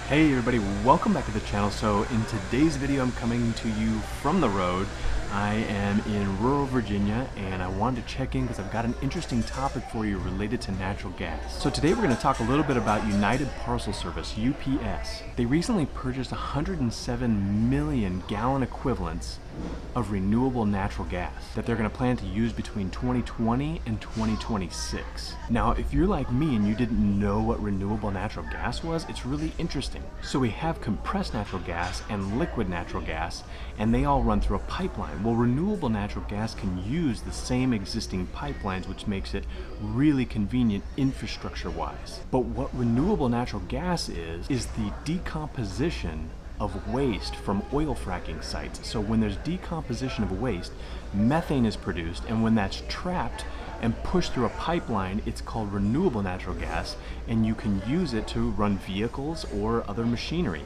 Hey everybody, welcome back to the channel. So in today's video, I'm coming to you from the road. I am in rural Virginia and I wanted to check in because I've got an interesting topic for you related to natural gas. So today we're going to talk a little bit about United Parcel Service, UPS. They recently purchased 107 million gallon equivalents of renewable natural gas that they're going to plan to use between 2020 and 2026. Now, if you're like me and you didn't know what renewable natural gas was, it's really interesting. So we have compressed natural gas and liquid natural gas, and they all run through a pipeline. Well, renewable natural gas can use the same existing pipelines, which makes it really convenient infrastructure-wise. But what renewable natural gas is the decomposition of waste from oil fracking sites. So when there's decomposition of waste, methane is produced, and when that's trapped and pushed through a pipeline, it's called renewable natural gas, and you can use it to run vehicles or other machinery.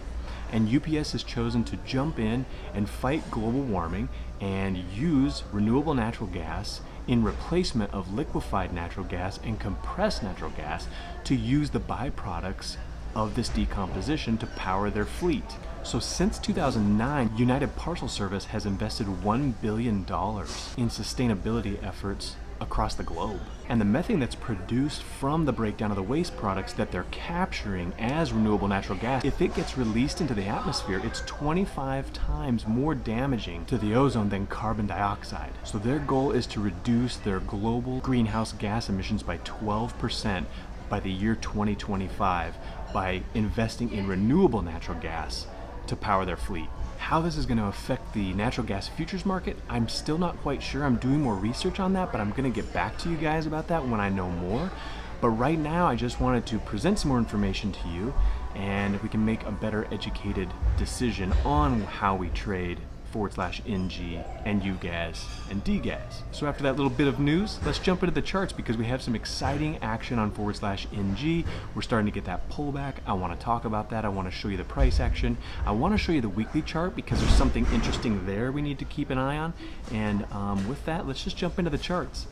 And UPS has chosen to jump in and fight global warming and use renewable natural gas in replacement of liquefied natural gas and compressed natural gas to use the byproducts of this decomposition to power their fleet. So since 2009, United Parcel Service has invested $1 billion in sustainability efforts across the globe. And the methane that's produced from the breakdown of the waste products that they're capturing as renewable natural gas, if it gets released into the atmosphere, it's 25 times more damaging to the ozone than carbon dioxide. So their goal is to reduce their global greenhouse gas emissions by 12% by the year 2025 by investing in renewable natural gas to power their fleet. How this is going to affect the natural gas futures market, I'm still not quite sure. I'm doing more research on that, but I'm going to get back to you guys about that when I know more. But right now, I just wanted to present some more information to you, and we can make a better educated decision on how we trade /NG and UGAZ and DGAZ. So after that little bit of news, let's jump into the charts because we have some exciting action on /NG. We're starting to get that pullback. I want to talk about that. I want to show you the price action. I want to show you the weekly chart because there's something interesting there we need to keep an eye on. And with that, let's just jump into the charts.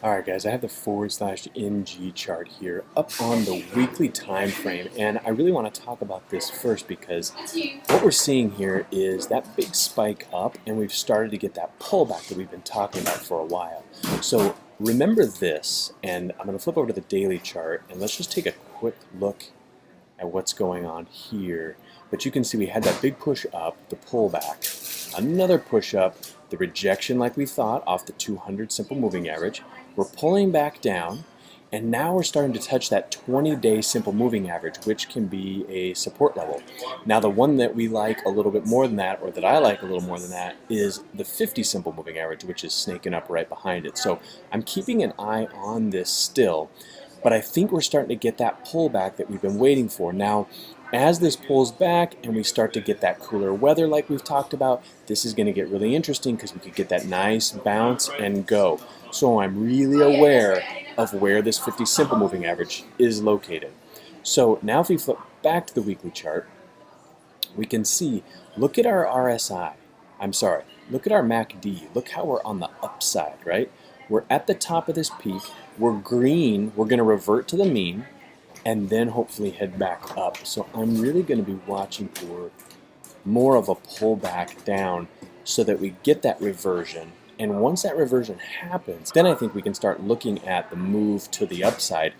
Alright guys, I have the /NG chart here up on the weekly time frame, and I really want to talk about this first because what we're seeing here is that big spike up, and we've started to get that pullback that we've been talking about for a while. So remember this, and I'm going to flip over to the daily chart, and let's just take a quick look at what's going on here. But you can see we had that big push up, the pullback, another push up, the rejection like we thought off the 200 simple moving average. We're pulling back down, and now we're starting to touch that 20-day simple moving average, which can be a support level. Now the one that we like a little bit more than that, or that I like a little more than that, is the 50 simple moving average, which is snaking up right behind it. So I'm keeping an eye on this still, but I think we're starting to get that pullback that we've been waiting for. Now, as this pulls back and we start to get that cooler weather like we've talked about, this is going to get really interesting because we could get that nice bounce and go. So I'm really aware of where this 50 simple moving average is located. So now if we flip back to the weekly chart, we can see, look at our RSI. Look at our MACD. Look how we're on the upside, right? We're at the top of this peak. We're green. We're going to revert to the mean and then hopefully head back up. So I'm really going to be watching for more of a pullback down so that we get that reversion. And once that reversion happens, then I think we can start looking at the move to the upside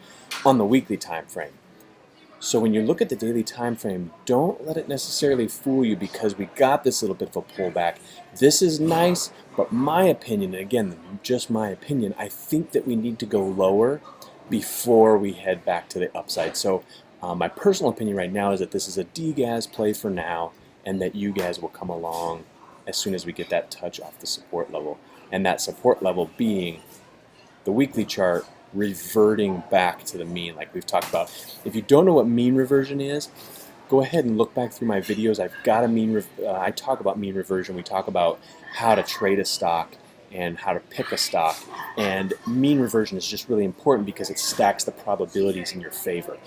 on the weekly time frame. So when you look at the daily time frame, don't let it necessarily fool you because we got this little bit of a pullback. This is nice, but my opinion, and again, just my opinion, I think that we need to go lower before we head back to the upside. So my personal opinion right now is that this is a DGAZ play for now, and that UGAZ will come along as soon as we get that touch off the support level. And that support level being the weekly chart reverting back to the mean like we've talked about. If you don't know what mean reversion is, go ahead and look back through my videos. I've got a I talk about mean reversion. We talk about how to trade a stock and how to pick a stock. And mean reversion is just really important because it stacks the probabilities in your favor.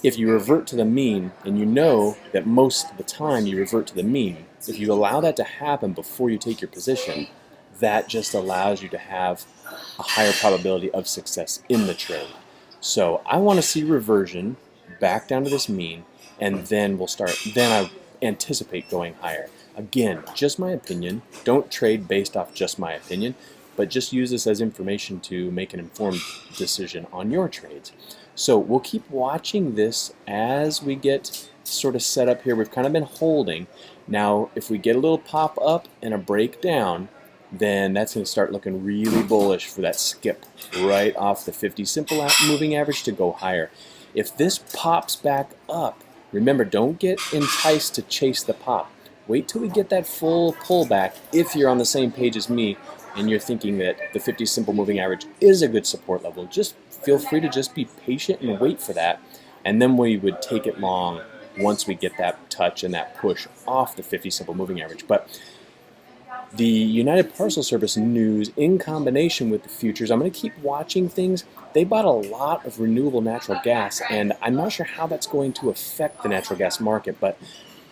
If you revert to the mean, and you know that most of the time you revert to the mean, if you allow that to happen before you take your position, that just allows you to have a higher probability of success in the trade. So I want to see reversion back down to this mean, and then I anticipate going higher. Again, just my opinion. Don't trade based off just my opinion, but just use this as information to make an informed decision on your trades. So we'll keep watching this as we get sort of set up here. We've kind of been holding. Now, if we get a little pop up and a breakdown, then that's going to start looking really bullish for that skip right off the 50 simple moving average to go higher. If this pops back up, remember, don't get enticed to chase the pop. Wait till we get that full pullback if you're on the same page as me and you're thinking that the 50 simple moving average is a good support level. Just feel free to just be patient and wait for that, and then we would take it long once we get that touch and that push off the 50 simple moving average. But the United Parcel Service news in combination with the futures, I'm going to keep watching things. They bought a lot of renewable natural gas, and I'm not sure how that's going to affect the natural gas market, but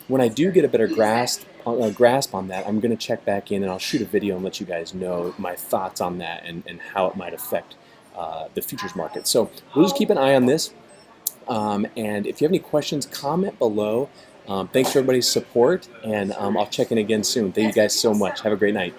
when I do get a better grasp on that, I'm going to check back in and I'll shoot a video and let you guys know my thoughts on that and how it might affect the futures market. So we'll just keep an eye on this. And if you have any questions, comment below. Thanks for everybody's support, and I'll check in again soon. Thank you guys so much. Have a great night.